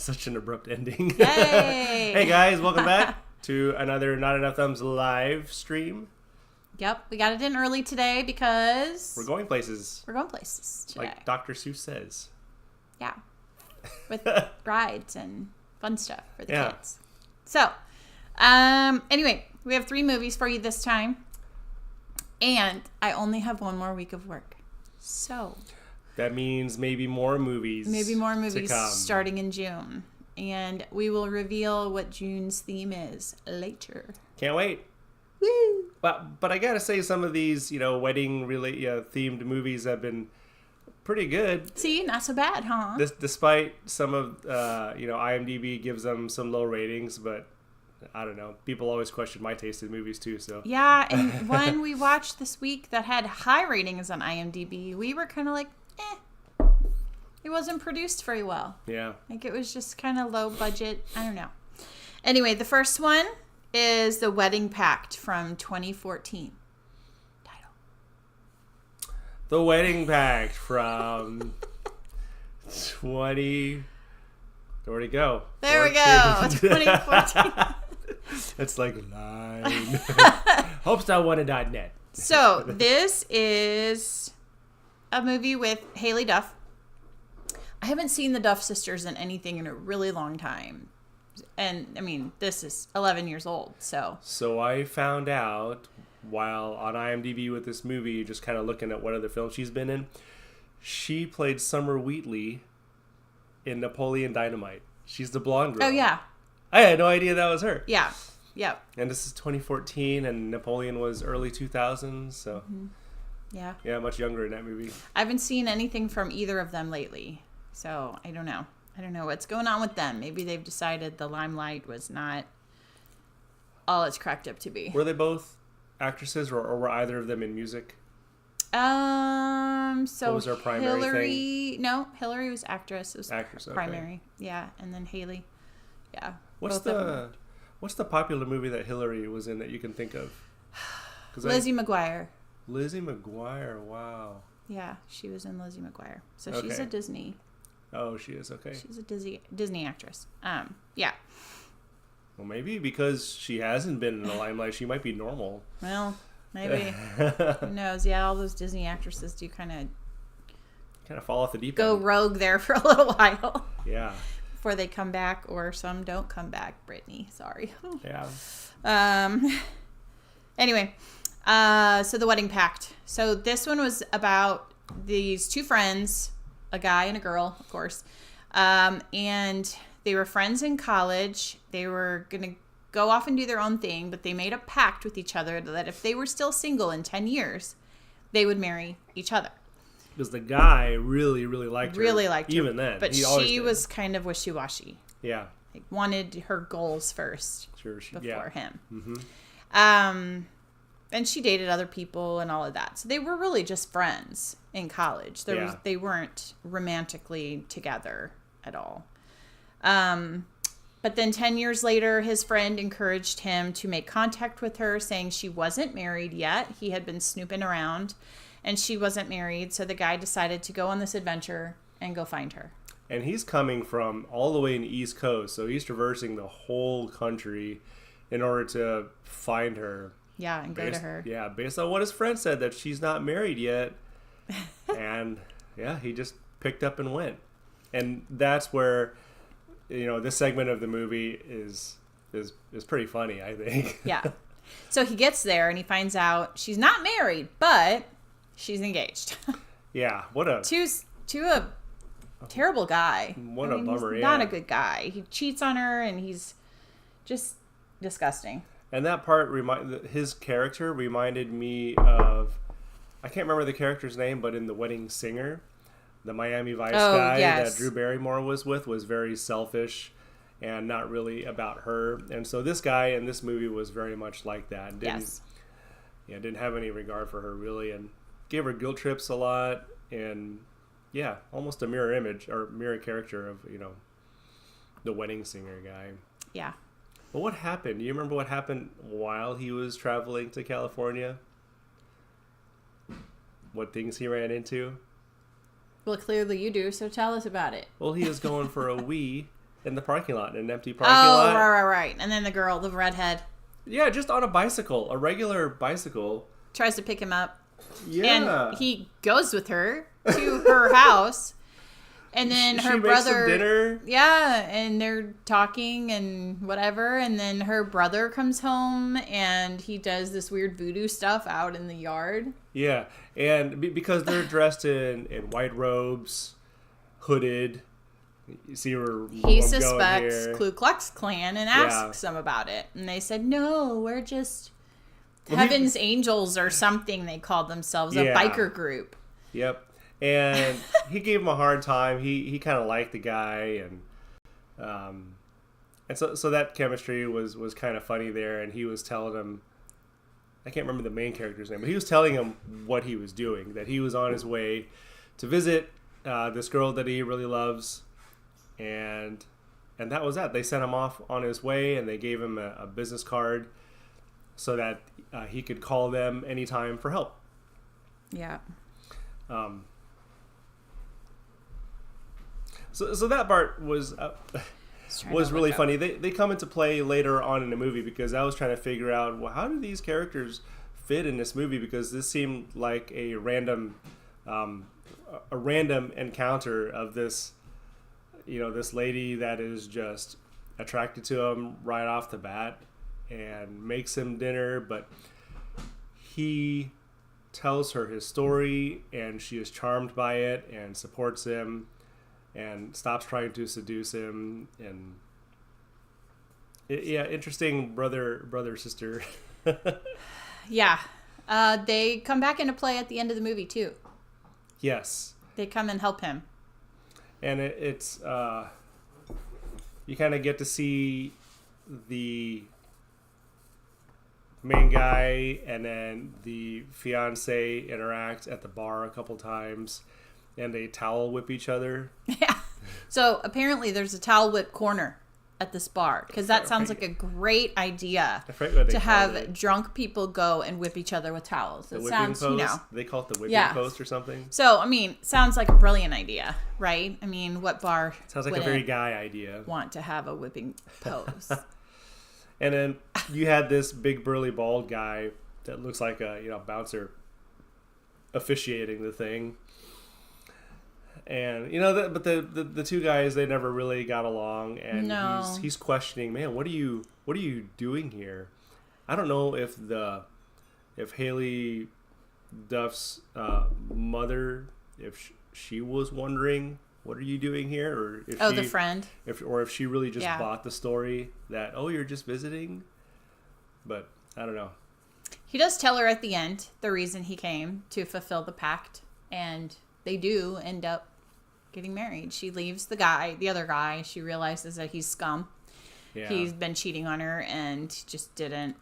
Such an abrupt ending. Yay! Hey guys, welcome back to another Not Enough Thumbs live stream. Yep, we got it in early today because We're going places. we're going places today. Like Dr. Seuss says. Yeah. With rides and fun stuff for the Yeah. kids. So, anyway, we have 3 movies for you this time. And I only have 1 more week of work. So, That means maybe more movies. to come. starting in June. And we will reveal what June's theme is later. Can't wait. Woo! But I gotta say, some of these, wedding themed movies have been pretty good. See, not so bad, huh? Despite some of, IMDb gives them some low ratings, but I don't know. People always question my taste in movies too, so. Yeah, and one we watched this week that had high ratings on IMDb, we were kind of like, it wasn't produced very well. Yeah. Like, it was just kind of low budget. I don't know. Anyway, the first one is The Wedding Pact from 2014. Title. The Wedding Pact from 20... Where'd it go? There we go. 14. 2014. It's like 9. Hopestarwanted.net. So, this is a movie with Haley Duff. I haven't seen the Duff sisters in anything in a really long time. And, I mean, this is 11 years old, so. So I found out while on IMDb with this movie, just kind of looking at what other films she's been in, she played Summer Wheatley in Napoleon Dynamite. She's the blonde girl. Oh, yeah. I had no idea that was her. Yeah. Yep. And this is 2014, and Napoleon was early 2000s, so Yeah. yeah, much younger in that movie. I haven't seen anything from either of them lately, so I don't know. I don't know what's going on with them. Maybe they've decided the limelight was not all it's cracked up to be. Were they both actresses, or were either of them in music? So What was her primary Hillary, no, Hillary was actress. It was Actress, okay. primary. Yeah, and then Haley. Yeah. What's both of them. the popular movie that Hillary was in that you can think of? 'Cause Lizzie McGuire. Lizzie McGuire, wow. Yeah, she was in Lizzie McGuire. So she's Okay. a Disney. Oh, she is, okay. She's a Disney actress. Yeah. Well, maybe because she hasn't been in the limelight, she might be normal. Well, maybe. Who knows? Yeah, all those Disney actresses do kind Kind of fall off the deep go end. rogue there for a little while Yeah, before they come back, or some don't come back. Brittany, sorry. yeah. Anyway, so The Wedding Pact. So this one was about these 2 friends, a guy and a girl, of course, and they were friends in college. They were going to go off and do their own thing, but they made a pact with each other that if they were still single in 10 years, they would marry each other. Because the guy really, really liked her. Really liked her. Even then. But He always she did. was kind of wishy-washy. Yeah, Like, wanted her goals first sure. before him. Mm-hmm. And she dated other people and all of that. So they were really just friends in college. They weren't romantically together at all. But then 10 years later, his friend encouraged him to make contact with her, saying she wasn't married yet. He had been snooping around, and she wasn't married. So the guy decided to go on this adventure and go find her. And he's coming from all the way in the East Coast, so he's traversing the whole country in order to find her. Yeah, and go to her. Yeah, based on what his friend said, that she's not married yet. And yeah, he just picked up and went. And that's where, this segment of the movie is pretty funny, I think. Yeah. So he gets there and he finds out she's not married, but she's engaged. Yeah, what a to a terrible guy. What a bummer, he's yeah. Not a good guy. He cheats on her and he's just disgusting. And that part his character reminded me of, I can't remember the character's name, but in The Wedding Singer, the Miami Vice guy that Drew Barrymore was with was very selfish and not really about her. And so this guy in this movie was very much like that. Didn't have any regard for her really, and gave her guilt trips a lot, and yeah, almost a mirror image or mirror character of, the Wedding Singer guy. Yeah. But what happened? Do you remember what happened while he was traveling to California? What things he ran into? Well, clearly you do, so tell us about it. Well, he was going for a wee, in the parking lot, in an empty parking lot. Oh, right. And then the girl, the redhead. Yeah, just on a bicycle, a regular bicycle. Tries to pick him up. Yeah. And he goes with her to her house. And then her brother. Makes some dinner. Yeah, and they're talking and whatever. And then her brother comes home and he does this weird voodoo stuff out in the yard. Yeah, and because they're dressed in white robes, hooded. You see where he suspects Ku Klux Klan and asks them about it. And they said, no, we're just Heaven's Angels or something they called themselves, a biker group. Yep. And he gave him a hard time. He kind of liked the guy, and so that chemistry was kind of funny there. And he was telling him, I can't remember the main character's name, but he was telling him what he was doing, that he was on his way to visit this girl that he really loves, and that was that. They sent him off on his way, and they gave him a business card so that he could call them anytime for help. Yeah. So that part was really funny. They come into play later on in the movie, because I was trying to figure out, well, how do these characters fit in this movie, because this seemed like a random encounter of this, this lady that is just attracted to him right off the bat and makes him dinner, but he tells her his story and she is charmed by it and supports him and stops trying to seduce him. And interesting brother sister. Yeah. They come back into play at the end of the movie too. Yes. They come and help him. And it's you kind of get to see the main guy and then the fiance interact at the bar a couple times, and they towel whip each other. Yeah. So apparently there's a towel whip corner at this bar, because that sounds like a great idea to have drunk people go and whip each other with towels. It sounds, post. They call it the whipping post or something. So, I mean, sounds like a brilliant idea, right? I mean, what bar sounds like a very guy idea. Want to have a whipping post? And then you had this big burly bald guy that looks like a bouncer officiating the thing. And but the two guys, they never really got along, and he's questioning, man, what are you doing here? I don't know if Haley Duff's mother, if she was wondering, what are you doing here, or if the friend, if she really just bought the story that, you're just visiting. But I don't know. He does tell her at the end the reason he came, to fulfill the pact, and they do end up getting married. She leaves the other guy. She realizes that he's scum. Yeah. He's been cheating on her and just didn't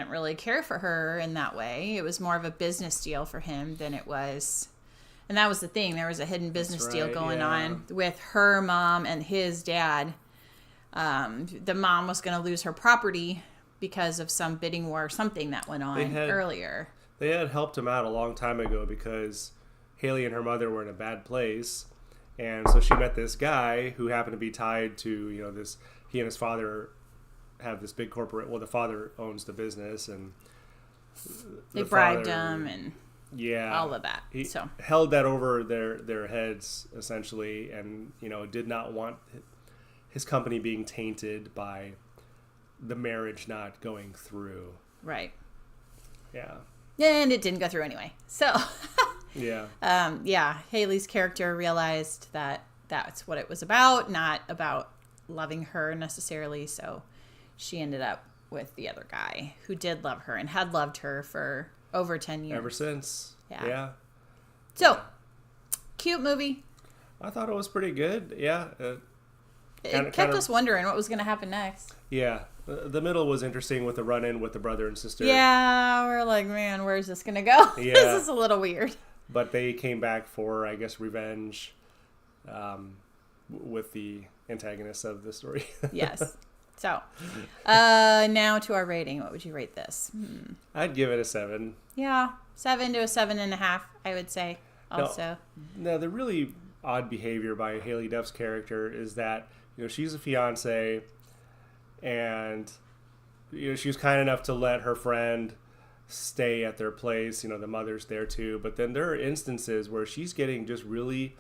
really care for her in that way. It was more of a business deal for him than it was. And that was the thing. There was a hidden business deal going on with her mom and his dad. The mom was going to lose her property because of some bidding war or something that went on earlier. They had helped him out a long time ago, because Haley and her mother were in a bad place, and so she met this guy who happened to be tied to this. He and his father have this big corporate. Well, the father owns the business, and they bribed him and all of that. He held that over their heads essentially, and did not want his company being tainted by the marriage not going through. Right. Yeah. And it didn't go through anyway. So. Yeah. Haley's character realized that that's what it was about, not about loving her necessarily. So she ended up with the other guy who did love her and had loved her for over 10 years. Ever since. Yeah. So, cute movie. I thought it was pretty good. Yeah. It kept us wondering what was going to happen next. Yeah. The middle was interesting with the run-in with the brother and sister. Yeah. We're like, man, where's this going to go? Yeah. This is a little weird. But they came back for, I guess, revenge with the antagonist of the story. Yes. So, now to our rating. What would you rate this? I'd give it a 7. Yeah, 7 to a 7.5, I would say. Also, no, the really odd behavior by Haley Duff's character is that she's a fiance, and she was kind enough to let her friend stay at their place. The mother's there too. But then there are instances where she's getting just really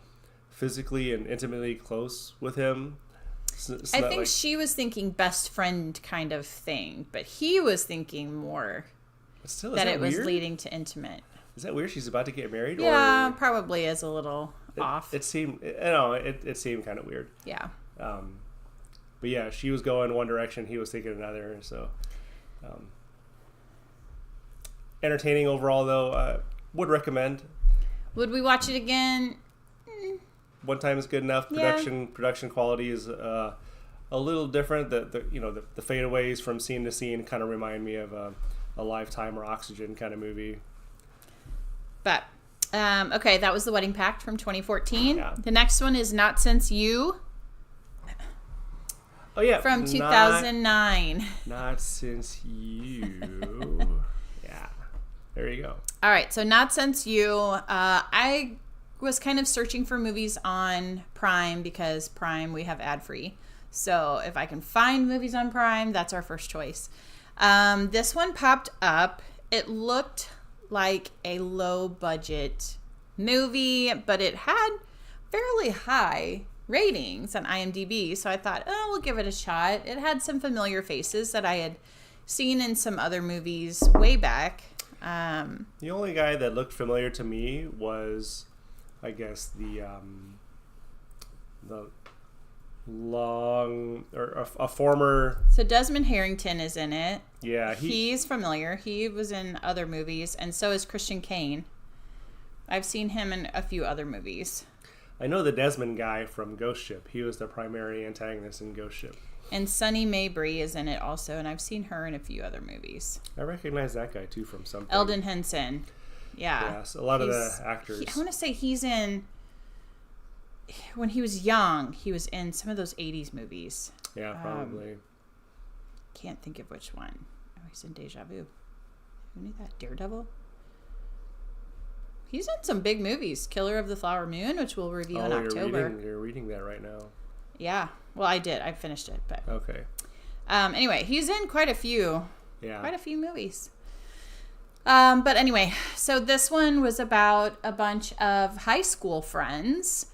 physically and intimately close with him. I think she was thinking best friend kind of thing, but he was thinking more that it was leading to intimate. Is that weird? She's about to get married? Yeah, probably is a little off. It seemed, it seemed kind of weird. Yeah. But yeah, she was going one direction, he was thinking another. So, entertaining overall, though. Would recommend. Would we watch it again? One time is good enough. Production quality is a little different. The fadeaways from scene to scene kind of remind me of a Lifetime or Oxygen kind of movie. But okay, that was The Wedding Pact from 2014. Yeah. The next one is Not Since You. Oh yeah, from 2009. Not Since You. Yeah, there you go. All right, so Not Since You. I was kind of searching for movies on Prime because Prime we have ad free. So if I can find movies on Prime, that's our first choice. This one popped up. It looked like a low budget movie, but it had fairly high ratings on IMDb. So I thought, we'll give it a shot. It had some familiar faces that I had seen in some other movies way back. The only guy that looked familiar to me was, I guess, the a former. So Desmond Harrington is in it. Yeah, he's familiar. He was in other movies, and so is Christian Kane. I've seen him in a few other movies. I know the Desmond guy from Ghost Ship. He was the primary antagonist in Ghost Ship. And Sunny Mabry is in it also, and I've seen her in a few other movies. I recognize that guy too from something. Eldon Henson. Yeah. Yes, a lot of the actors. I want to say he's in. When he was young, he was in some of those 80s movies. Yeah, probably. Can't think of which one. Oh, he's in Deja Vu. Who knew that? Daredevil? He's in some big movies. Killer of the Flower Moon, which we'll review in October. You're reading that right now. Yeah. Well, I did. I finished it, but okay. Anyway, he's in quite a few. Yeah. Quite a few movies. But anyway, so this one was about a bunch of high school friends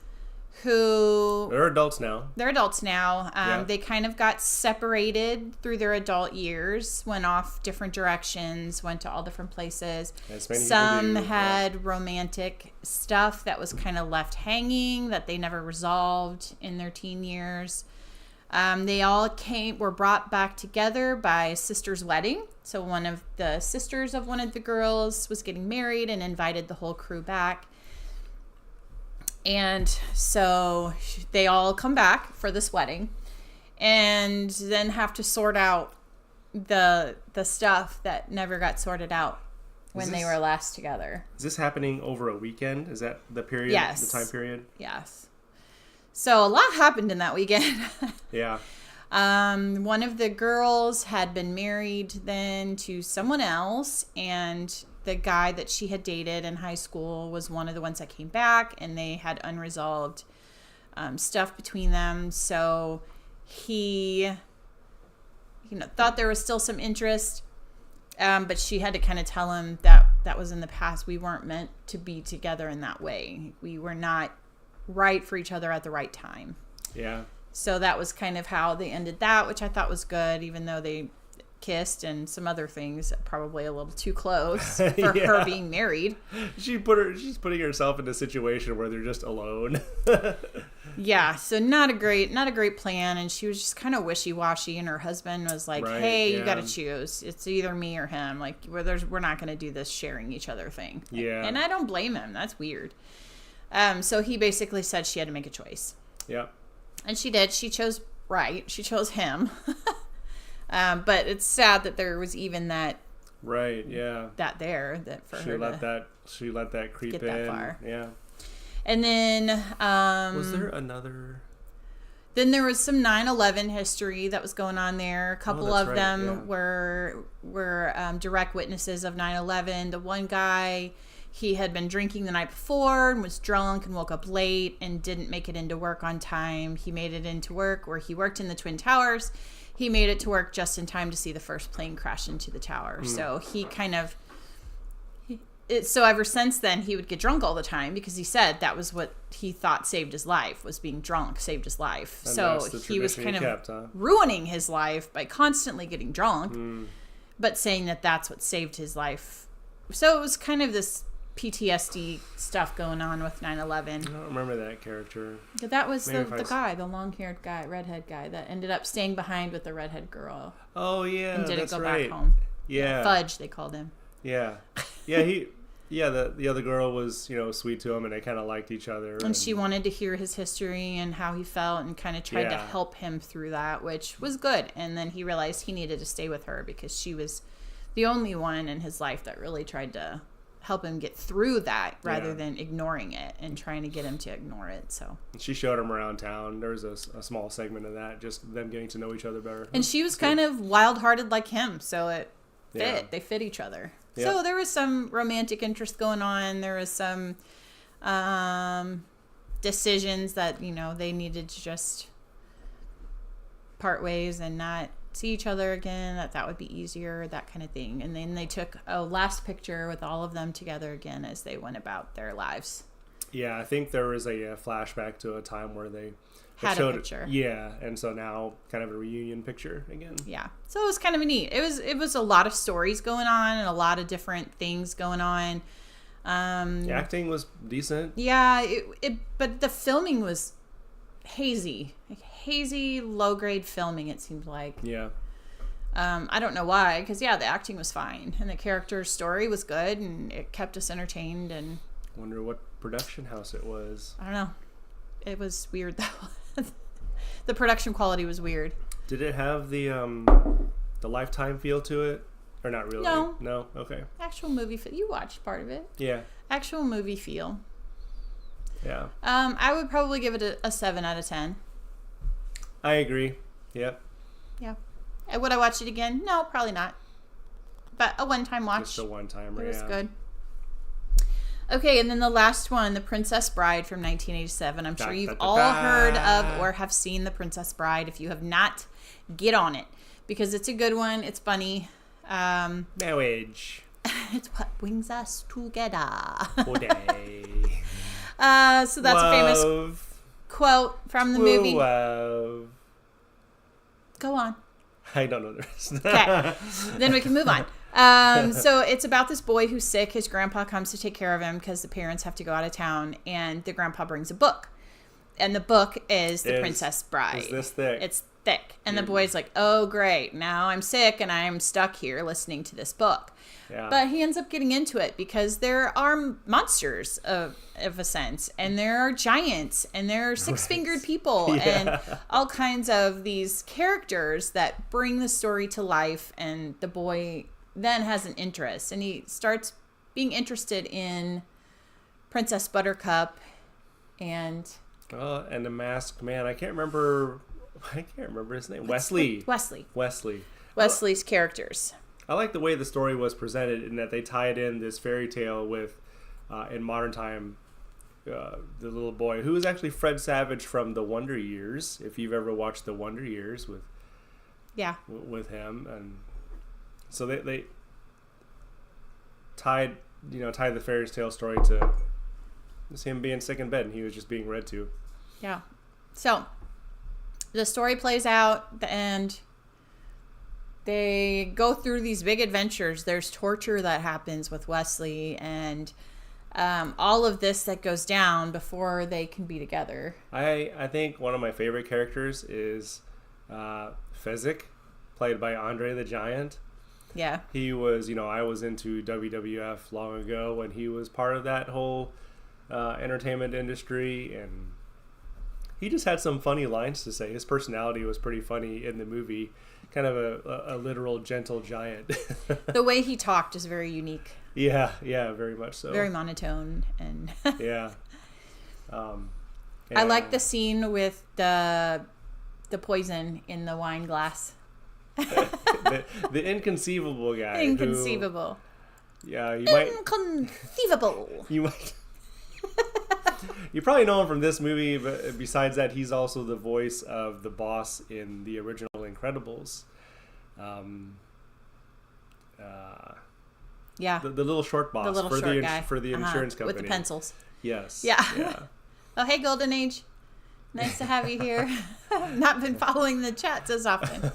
who... They're adults now. Yeah. They kind of got separated through their adult years, went off different directions, went to all different places. Some had romantic stuff that was kind of left hanging that they never resolved in their teen years. They all were brought back together by a sister's wedding. So one of the sisters of one of the girls was getting married and invited the whole crew back. And so they all come back for this wedding and then have to sort out the stuff that never got sorted out when they were last together. Is this happening over a weekend? Is that the period? Yes. The time period? Yes. So a lot happened in that weekend. Yeah. One of the girls had been married then to someone else, and the guy that she had dated in high school was one of the ones that came back, and they had unresolved stuff between them. So he, thought there was still some interest, but she had to kind of tell him that was in the past. We weren't meant to be together in that way. We were not right for each other at the right time. Yeah. So that was kind of how they ended that, which I thought was good, even though they kissed and some other things probably a little too close for her being married. She's putting herself in a situation where they're just alone. Yeah, so not a great plan, and she was just kind of wishy-washy, and her husband was like, "Hey, you got to choose. It's either me or him. Like we're not going to do this sharing each other thing." Yeah. And I don't blame him. That's weird. So he basically said she had to make a choice. Yeah. And she did. She chose right. She chose him. But it's sad that there was even that. Right. Yeah. That for her she let that creep get in. That far. Yeah. And then. Was there another? Then there was some 9/11 history that was going on there. A couple of them were direct witnesses of 9/11. The one guy, he had been drinking the night before and was drunk and woke up late and didn't make it into work on time. He made it into work where he worked in the Twin Towers. He made it to work just in time to see the first plane crash into the tower. So he kind of... So ever since then, he would get drunk all the time because he said that was what he thought saved his life, was being drunk saved his life. And so he was kind of ruining his life by constantly getting drunk, but saying that that's what saved his life. So it was kind of this PTSD stuff going on with 9/11. I don't remember that character. But that was the guy, the long-haired guy, redhead guy, that ended up staying behind with the redhead girl. Oh, yeah, and didn't that's go right. back home. Yeah. Fudge, they called him. Yeah. Yeah, the other girl was, sweet to him, and they kind of liked each other. And she wanted to hear his history and how he felt and kind of tried to help him through that, which was good. And then he realized he needed to stay with her because she was the only one in his life that really tried to help him get through that rather than ignoring it and trying to get him to ignore it. So she showed him around town. There was a small segment of that, just them getting to know each other better. And she was kind of wild-hearted like him, so it fit. Yeah. They fit each other. Yeah. So there was some romantic interest going on. There was some decisions that, they needed to just part ways and not see each other again, that would be easier, that kind of thing. And then they took a last picture with all of them together again as they went about their lives. Yeah, I think there was a flashback to a time where they had a picture. Yeah, and so now kind of a reunion picture again. Yeah, so it was kind of neat. It was a lot of stories going on and a lot of different things going on. The acting was decent. Yeah, but the filming was hazy, low grade filming. It seemed like. Yeah. I don't know why, because the acting was fine and the character's story was good and it kept us entertained. And wonder what production house it was. I don't know. It was weird though. The production quality was weird. Did it have the Lifetime feel to it, or not really? No. Okay. Actual movie feel. You watched part of it. Yeah. Actual movie feel. Yeah. I would probably give it a 7 out of 10. I agree. Yep. Yeah. Would I watch it again? No, probably not. But a one-time watch. Just a one-timer. It was good. Okay, and then the last one, The Princess Bride from 1987. I'm sure you've all heard of or have seen The Princess Bride. If you have not, get on it because it's a good one. It's funny. Marriage. It's what brings us together. Today. So that's a famous quote from the movie. Love. Go on. I don't know the rest. Okay, then we can move on. So it's about this boy who's sick. His grandpa comes to take care of him because the parents have to go out of town, and the grandpa brings a book. And the book is The Princess Bride. Is this thick? It's thick. And the boy's like, oh, great. Now I'm sick and I'm stuck here listening to this book. Yeah. But he ends up getting into it because there are monsters of a sense. And there are giants. And there are six-fingered people. And all kinds of these characters that bring the story to life. And the boy then has an interest. And he starts being interested in Princess Buttercup and... and the masked man. I can't remember his name. Wesley. Wesley's characters. I like the way the story was presented in that they tied in this fairy tale with, in modern time, the little boy who is actually Fred Savage from The Wonder Years. If you've ever watched The Wonder Years with him, and so they tied the fairy tale story to. It's him being sick in bed, and he was just being read to. Yeah. So, the story plays out, and they go through these big adventures. There's torture that happens with Wesley, and all of this that goes down before they can be together. I think one of my favorite characters is Fezzik, played by Andre the Giant. Yeah. He was, I was into WWF long ago when he was part of that whole... entertainment industry, and he just had some funny lines to say. His personality was pretty funny in the movie, kind of a literal gentle giant. The way he talked is very unique. Yeah, very much so. Very monotone and yeah. I like the scene with the poison in the wine glass. the inconceivable guy. Inconceivable. Yeah, you might. Inconceivable. You might. You probably know him from this movie, but besides that, he's also the voice of the boss in the original Incredibles. Yeah. The little short boss. The little short guy. For the insurance company. With the pencils. Yes. Yeah. Oh, hey, Golden Age. Nice to have you here. Not been following the chats as often.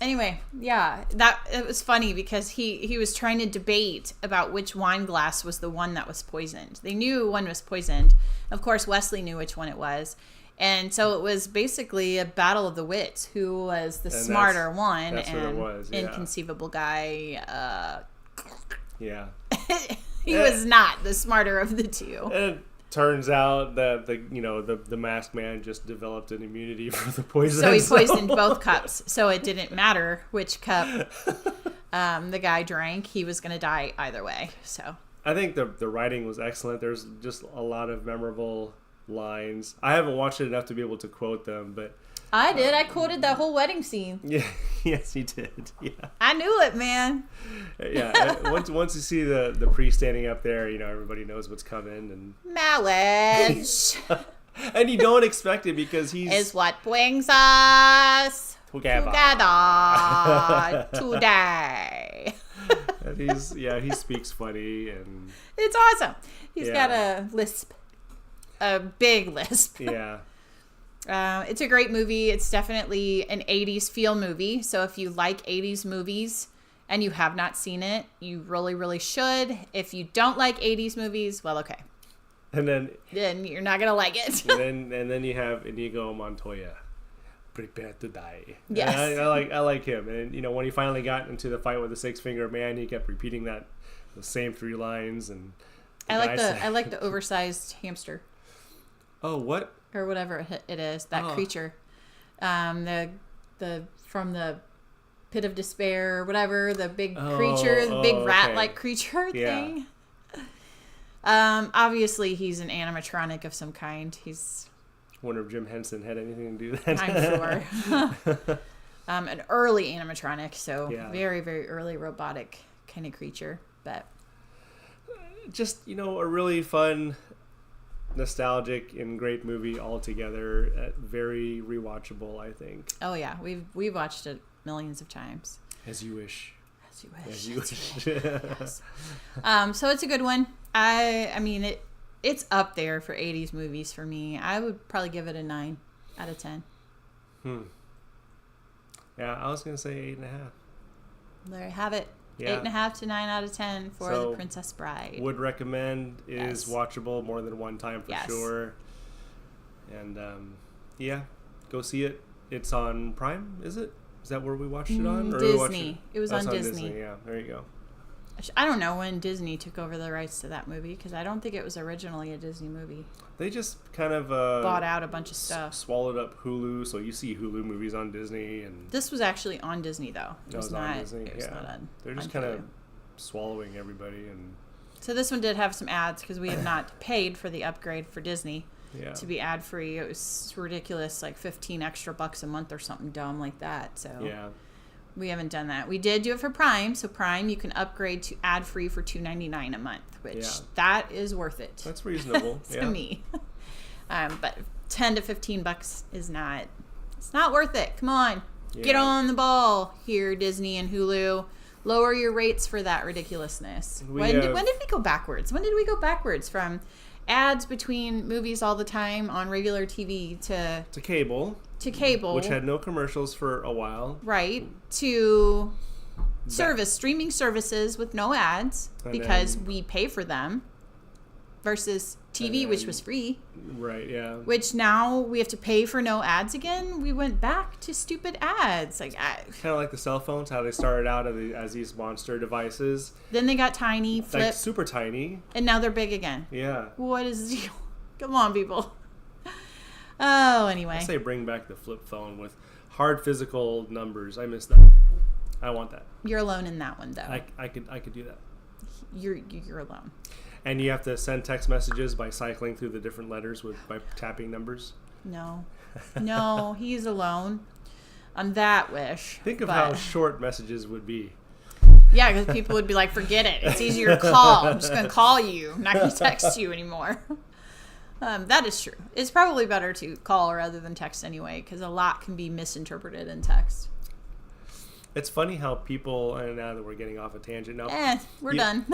Anyway, yeah, it was funny because he was trying to debate about which wine glass was the one that was poisoned. They knew one was poisoned. Of course, Wesley knew which one it was. And so it was basically a battle of the wits. Who was the smarter one? That's what it was, yeah. Inconceivable guy. Yeah. He was not the smarter of the two. And it turns out that the masked man just developed an immunity for the poison. So he poisoned both cups. So it didn't matter which cup the guy drank. He was going to die either way. So I think the writing was excellent. There's just a lot of memorable lines. I haven't watched it enough to be able to quote them, but I did. I quoted that whole wedding scene. Yeah, yes, you did. Yeah, I knew it, man. Yeah, once you see the priest standing up there, everybody knows what's coming, and marriage, and you don't expect it because is what brings us together today. And he speaks funny, and it's awesome. He's got a lisp. A big lisp. Yeah. It's a great movie. It's definitely an 80s feel movie. So if you like 80s movies and you have not seen it, you really, really should. If you don't like 80s movies, well, okay. And then you're not going to like it. and then you have Inigo Montoya. Prepare to die. Yes. I like him. And when he finally got into the fight with the Six-Finger Man, he kept repeating the same 3 lines, and I like the oversized hamster. Oh, what? Or whatever it is, that creature. The from the pit of despair or whatever, the big creature, the big rat-like creature thing. Obviously he's an animatronic of some kind. Wonder if Jim Henson had anything to do with that. I'm sure. An early animatronic, so very, very early robotic kind of creature. But just, a really fun, nostalgic and great movie altogether. Very rewatchable, I think. Oh yeah, we've watched it millions of times. As you wish. Yes. So it's a good one. I mean it's up there for 80s movies for me. I would probably give it a 9 out of 10. Yeah, I was gonna say 8.5. There you have it. 8.5 to 9 out of 10 for The Princess Bride. Would recommend. Is watchable more than one time for sure. And go see it. It's on Prime, is it? Is that where we watched it on? Or Disney. It was on Disney. Yeah, there you go. I don't know when Disney took over the rights to that movie because I don't think it was originally a Disney movie. They just kind of bought out a bunch of stuff. Swallowed up Hulu, so you see Hulu movies on Disney. And this was actually on Disney, though. It was not on Disney. It was not on. They're just kind of swallowing everybody. And so this one did have some ads because we have not paid for the upgrade for Disney to be ad free. It was ridiculous, like $15 extra a month or something dumb like that. So we haven't done that. We did do it for Prime. So Prime, you can upgrade to ad free for $2.99 a month, which that is worth it. That's reasonable to me. But $10 to $15 is not. It's not worth it. Come on, get on the ball here, Disney and Hulu. Lower your rates for that ridiculousness. When did we go backwards? When did we go backwards from ads between movies all the time on regular TV to cable? To cable, which had no commercials for a while, right? To streaming services with no ads because we pay for them, versus TV, which was free. Right, yeah. Which now we have to pay for no ads again. We went back to stupid ads. Kind of like the cell phones, how they started out as these monster devices. Then they got tiny, flip. Like super tiny. And now they're big again. Yeah. What is the deal? Come on, people. Oh, anyway. I say bring back the flip phone with hard physical numbers. I miss that. I want that. You're alone in that one, though. I could do that. You're alone. And you have to send text messages by cycling through the different letters by tapping numbers? No, he's alone on that wish. Think of how short messages would be. Yeah, because people would be like, forget it. It's easier to call. I'm just going to call you. I'm not going to text you anymore. That is true. It's probably better to call rather than text anyway, because a lot can be misinterpreted in text. It's funny how people, and now that we're getting off a tangent now. We're done.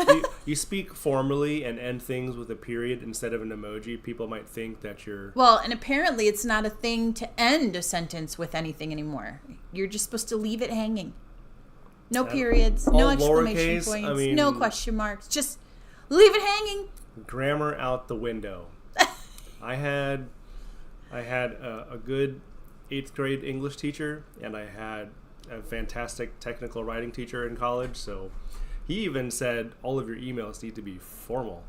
you speak formally and end things with a period instead of an emoji. People might think that you're... Well, and apparently it's not a thing to end a sentence with anything anymore. You're just supposed to leave it hanging. No periods, no exclamation points, no question marks. Just leave it hanging. Grammar out the window. I had a good 8th grade English teacher, and I had a fantastic technical writing teacher in college, so he even said all of your emails need to be formal.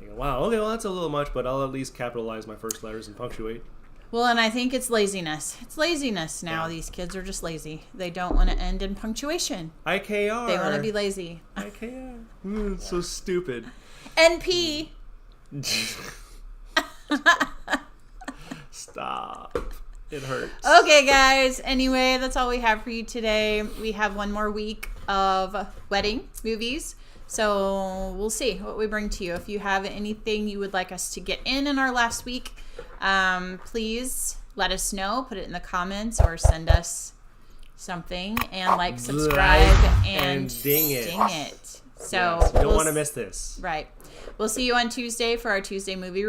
I go, wow, okay, well that's a little much, but I'll at least capitalize my first letters and punctuate. Well, and I think it's laziness. It's laziness now. Yeah. These kids are just lazy. They don't want to end in punctuation. IKR. They want to be lazy. IKR. It's so stupid. NP. Stop. It hurts. Okay, guys. Anyway, that's all we have for you today. We have one more week of wedding movies. So we'll see what we bring to you. If you have anything you would like us to get in our last week, please let us know. Put it in the comments or send us something. And subscribe, and ding it. So yes, you don't want to miss this. Right. We'll see you on Tuesday for our Tuesday movie